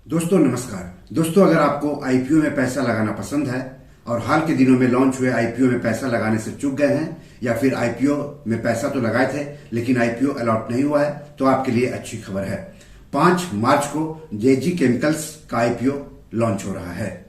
दोस्तों नमस्कार। दोस्तों अगर आपको आईपीओ में पैसा लगाना पसंद है और हाल के दिनों में लॉन्च हुए आईपीओ में पैसा लगाने से चूक गए हैं या फिर आईपीओ में पैसा तो लगाए थे लेकिन आईपीओ अलॉट नहीं हुआ है तो आपके लिए अच्छी खबर है। 5 मार्च को जेजी केमिकल्स का आईपीओ लॉन्च हो रहा है।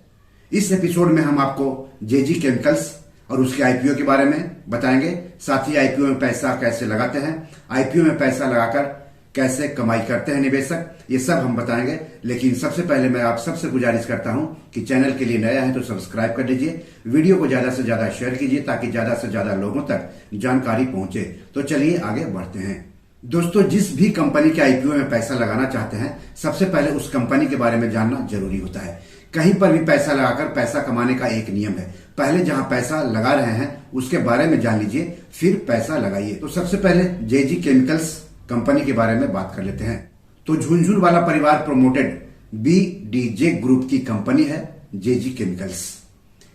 इस एपिसोड में हम आपको जेजी केमिकल्स और उसके आईपीओ के बारे में बताएंगे, साथ ही आईपीओ में पैसा कैसे लगाते हैं, आईपीओ में पैसा लगाकर कैसे कमाई करते हैं निवेशक, ये सब हम बताएंगे। लेकिन सबसे पहले मैं आप सबसे गुजारिश करता हूं कि चैनल के लिए नया है तो सब्सक्राइब कर लीजिए, वीडियो को ज्यादा से ज्यादा शेयर कीजिए ताकि ज्यादा से ज्यादा लोगों तक जानकारी पहुंचे। तो चलिए आगे बढ़ते हैं। दोस्तों जिस भी कंपनी के आईपीओ में पैसा लगाना चाहते हैं सबसे पहले उस कंपनी के बारे में जानना जरूरी होता है। कहीं पर भी पैसा लगाकर पैसा कमाने का एक नियम है, पहले जहां पैसा लगा रहे हैं उसके बारे में जान लीजिए फिर पैसा लगाइए। तो सबसे पहले जेजी केमिकल्स कंपनी के बारे में बात कर लेते हैं। तो झुनझुनवाला परिवार प्रोमोटेड बीडीजे ग्रुप की कंपनी है जेजी केमिकल्स।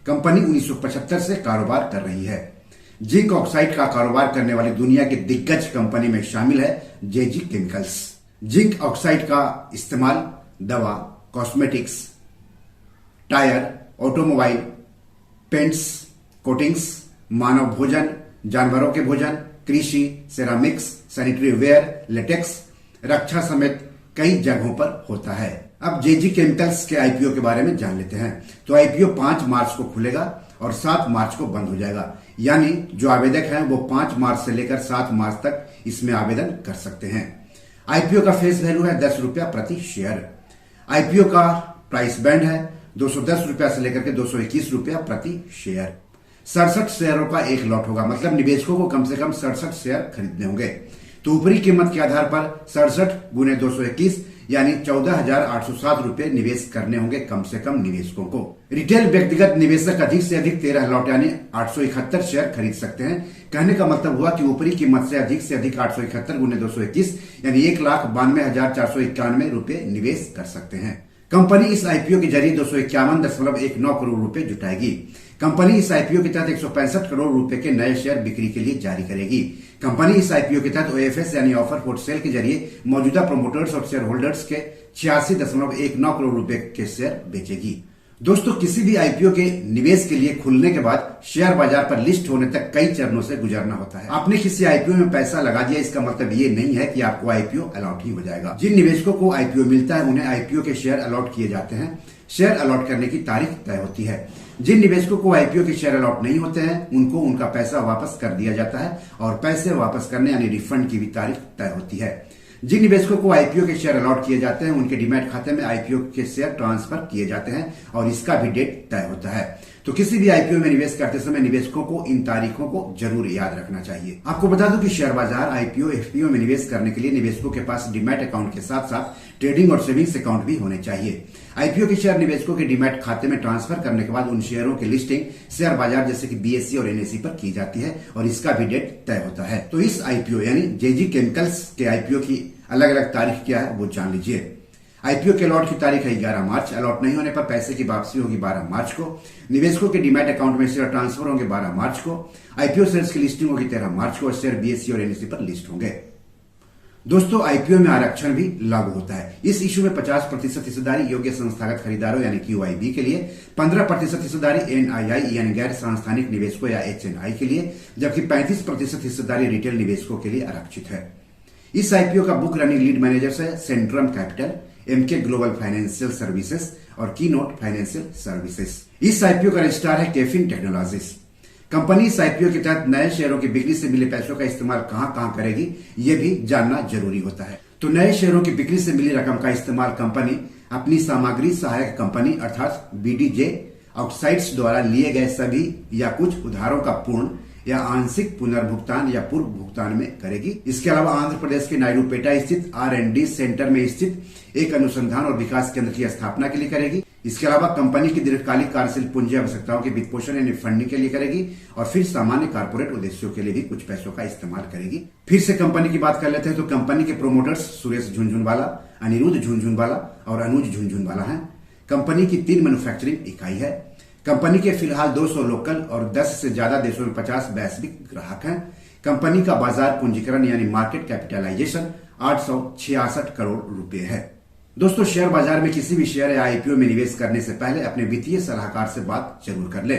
कंपनी 1975 से कारोबार कर रही है। जिंक ऑक्साइड का कारोबार करने वाली दुनिया की दिग्गज कंपनी में शामिल है जेजी केमिकल्स। जिंक ऑक्साइड का इस्तेमाल दवा, cosmetics, tyre, automobile, paints, coatings, मानव भोजन, जानवरों के भोजन, कृषि, सेरामिक्स, सैनिटरी वेयर, लेटेक्स, रक्षा समेत कई जगहों पर होता है। अब जेजी केमिकल्स के आईपीओ के बारे में जान लेते हैं। तो आईपीओ 5 मार्च को खुलेगा और 7 मार्च को बंद हो जाएगा, यानी जो आवेदक हैं वो 5 मार्च से लेकर 7 मार्च तक इसमें आवेदन कर सकते हैं। आईपीओ का फेस वैल्यू है 10 रुपया प्रति शेयर। आईपीओ का प्राइस बैंड है 210 रुपया से लेकर के 221 रुपया प्रति शेयर। 67 शेयरों का एक लॉट होगा, मतलब निवेशकों को कम से कम 67 शेयर खरीदने होंगे। तो ऊपरी कीमत के आधार पर 67 गुने 221 यानी 14,807 रुपए निवेश करने होंगे कम से कम निवेशकों को। रिटेल व्यक्तिगत निवेशक अधिक से अधिक 13 लॉट यानी 871 शेयर खरीद सकते हैं। कहने का मतलब हुआ कि ऊपरी कीमत से अधिक 871 गुने 221 यानी 1,92,491 रुपए निवेश कर सकते हैं। कंपनी इस आईपीओ के जरिए 251.19 करोड़ रुपए जुटाएगी। कंपनी इस आईपीओ के तहत 165 करोड़ रुपए के नए शेयर बिक्री के लिए जारी करेगी। कंपनी इस आईपीओ के तहत ओएफएस यानी ऑफर फॉर सेल के जरिए मौजूदा प्रोमोटर्स और शेयर होल्डर्स के 86.19 करोड़ रुपए के शेयर बेचेगी। दोस्तों किसी भी आईपीओ के निवेश के लिए खुलने के बाद शेयर बाजार पर लिस्ट होने तक कई चरणों से गुजरना होता है। आपने किसी आईपीओ में पैसा लगा दिया इसका मतलब ये नहीं है कि आपको आईपीओ अलॉट ही हो जाएगा। जिन निवेशकों को आईपीओ मिलता है उन्हें आईपीओ के शेयर अलॉट किए जाते हैं। शेयर अलॉट करने की तारीख तय होती है। जिन निवेशकों को आईपीओ के शेयर अलॉट नहीं होते हैं उनको उनका पैसा वापस कर दिया जाता है और पैसे वापस करने यानी रिफंड की भी तारीख तय होती है। जिन निवेशकों को आईपीओ के शेयर अलॉट किए जाते हैं उनके डीमैट खाते में आईपीओ के शेयर ट्रांसफर किए जाते हैं और इसका भी डेट तय होता है। तो किसी भी आईपीओ में निवेश करते समय निवेशकों को इन तारीखों को जरूर याद रखना चाहिए। आपको बता दूं कि शेयर बाजार, आईपीओ, एफपीओ में निवेश करने के लिए निवेशकों के पास डीमैट अकाउंट के साथ साथ ट्रेडिंग और सेविंग्स अकाउंट भी होने चाहिए। आईपीओ के शेयर निवेशकों के डीमैट खाते में ट्रांसफर करने के बाद उन शेयरों की लिस्टिंग शेयर बाजार जैसे कि बीएसई और एनएसई पर की जाती है और इसका भी डेट तय होता है। तो इस आईपीओ यानी जेजी केमिकल्स के आईपीओ की अलग अलग तारीख क्या है वो जान लीजिए। आईपीओ के अलॉट की तारीख है 11 मार्च। अलॉट नहीं होने पर पैसे की वापसी होगी 12 मार्च को। निवेशकों के डीमैट अकाउंट में शेयर ट्रांसफर होंगे 12 मार्च को। आईपीओ शेयर्स की लिस्टिंग होगी 13 मार्च को और शेयर बीएसई और एनएसई पर लिस्ट होंगे। दोस्तों आईपीओ में आरक्षण भी लागू होता है। इस इशू में 50% हिस्सेदारी योग्य संस्थागत खरीदारों यानी क्यूआईबी के लिए, 15% हिस्सेदारी एनआईआई यानी गैर सांस्थानिक निवेशकों या एचएनआई के लिए, जबकि 35% हिस्सेदारी रिटेल निवेशकों के लिए आरक्षित है। इस आईपीओ का बुक रनिंग लीड मैनेजर्स है Centrum Capital, Emkay Global Financial Services और कीनोट फाइनेंशियल सर्विसेज। इस आईपीओ का रजिस्ट्रार है केफिन टेक्नोलॉजीज। कंपनी इस आईपीओ के तहत नए शेयरों की बिक्री से मिले पैसों का इस्तेमाल कहां करेगी ये भी जानना जरूरी होता है। तो नए शेयरों की बिक्री से मिली रकम का इस्तेमाल कंपनी अपनी सामग्री सहायक कंपनी अर्थात बीडीजे ऑक्साइड्स द्वारा लिए गए सभी या कुछ उधारों का पूर्ण या आंशिक पुनर्भुगतान या पूर्व भुगतान में करेगी। इसके अलावा आंध्र प्रदेश के नायडूपेटा स्थित R&D सेंटर में स्थित एक अनुसंधान और विकास केंद्र की स्थापना के लिए करेगी। इसके अलावा कंपनी की दीर्घकालिक कार्यशील पूंजी आवश्यकताओं के वित्त पोषण यानी फंडिंग के लिए करेगी और फिर सामान्य कारपोरेट उद्देश्यों के लिए भी कुछ पैसों का इस्तेमाल करेगी। फिर से कंपनी की बात कर लेते हैं तो कंपनी के प्रोमोटर्स सुरेश झुनझुनवाला, अनिरुद्ध झुनझुनवाला और अनुज झुनझुनवाला हैं। कंपनी की 3 मैन्युफैक्चरिंग इकाई है। कंपनी के फिलहाल 200 लोकल और 10 से ज्यादा देशों में 50 वैश्विक ग्राहक हैं। कंपनी का बाजार पूंजीकरण यानी मार्केट कैपिटलाइजेशन 866 करोड़ रुपए है। दोस्तों, शेयर बाजार में किसी भी शेयर या आईपीओ में निवेश करने से पहले अपने वित्तीय सलाहकार से बात जरूर कर ले।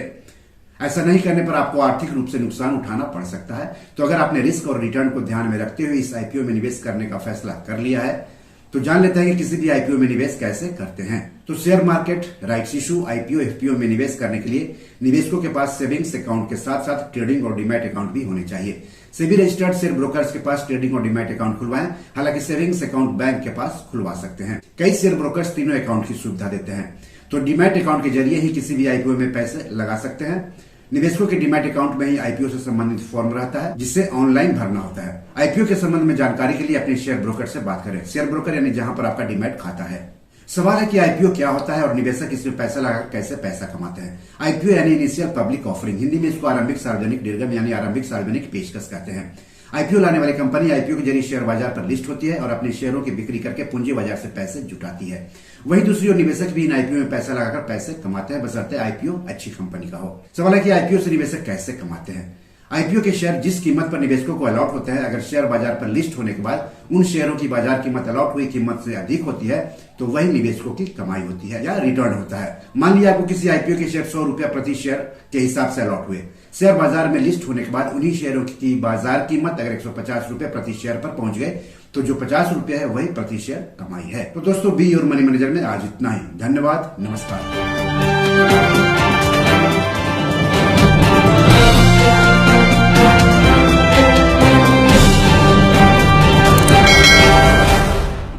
ऐसा नहीं करने पर आपको आर्थिक रूप से नुकसान उठाना पड़ सकता है। तो अगर आपने रिस्क और रिटर्न को ध्यान में रखते हुए इस आईपीओ में निवेश करने का फैसला कर लिया है, तो जान लेते हैं कि किसी भी आईपीओ में निवेश कैसे करते हैं। तो share market, rights issue, IPO, FPO में निवेश करने के लिए निवेशकों के पास सेविंग्स अकाउंट के साथ साथ ट्रेडिंग और डीमैट अकाउंट भी होने चाहिए। सेबी रजिस्टर्ड शेयर ब्रोकर्स के पास ट्रेडिंग और डीमैट अकाउंट खुलवाएं। हालांकि सेविंग्स अकाउंट बैंक के पास खुलवा सकते हैं। कई शेयर ब्रोकर्स तीनों अकाउंट की सुविधा देते हैं। तो डीमैट अकाउंट के जरिए ही किसी भी आईपीओ में पैसे लगा सकते हैं। निवेशकों के डीमैट अकाउंट में ही आईपीओ से संबंधित फॉर्म रहता है, जिसे ऑनलाइन भरना होता है। आईपीओ के संबंध में जानकारी के लिए अपने शेयर ब्रोकर से बात करें। शेयर ब्रोकर यानी जहां पर आपका डीमैट खाता है। सवाल है कि आईपीओ क्या होता है और निवेशक इसमें पैसा लगाकर कैसे पैसा कमाते हैं। आईपीओ यानी इनिशियल पब्लिक ऑफरिंग, हिंदी में इसको आरंभिक सार्वजनिक निर्गम यानी आरंभिक सार्वजनिक पेशकश कहते हैं। आईपीओ लाने वाली कंपनी आईपीओ के जरिए शेयर बाजार पर लिस्ट होती है और अपने शेयरों की बिक्री करके पूंजी बाजार से पैसे जुटाती है। वहीं दूसरी ओर निवेशक भी इन आईपीओ में पैसा लगाकर पैसे कमाते हैं, बशर्ते आईपीओ अच्छी कंपनी का हो। सवाल है कि आईपीओ से निवेशक कैसे कमाते हैं। आईपीओ के शेयर जिस कीमत पर निवेशकों को अलॉट होते हैं, अगर शेयर बाजार पर लिस्ट होने के बाद उन शेयरों की बाजार कीमत अलॉट हुई कीमत से अधिक होती है, तो वही निवेशकों की कमाई होती है या रिटर्न होता है। मान लिया आपको किसी आईपीओ के शेयर 100 रुपया प्रति शेयर के हिसाब से अलॉट हुए। शेयर बाजार में लिस्ट होने के बाद उन्हीं शेयरों की बाजार कीमत अगर 150 रुपए प्रति शेयर पर पहुंच गए, तो जो 50 रुपया है वही प्रति शेयर कमाई है। तो दोस्तों, बी योर मनी मैनेजर में आज इतना ही। धन्यवाद, नमस्कार।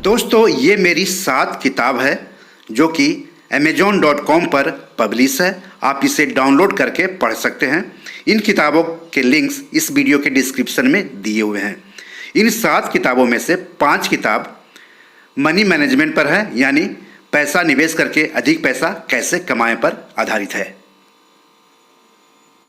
दोस्तों, ये मेरी 7 किताब है जो कि amazon.com पर पब्लिश है। आप इसे डाउनलोड करके पढ़ सकते हैं। इन किताबों के लिंक्स इस वीडियो के डिस्क्रिप्शन में दिए हुए हैं। इन 7 किताबों में से 5 किताब मनी मैनेजमेंट पर है, यानी पैसा निवेश करके अधिक पैसा कैसे कमाएं पर आधारित है।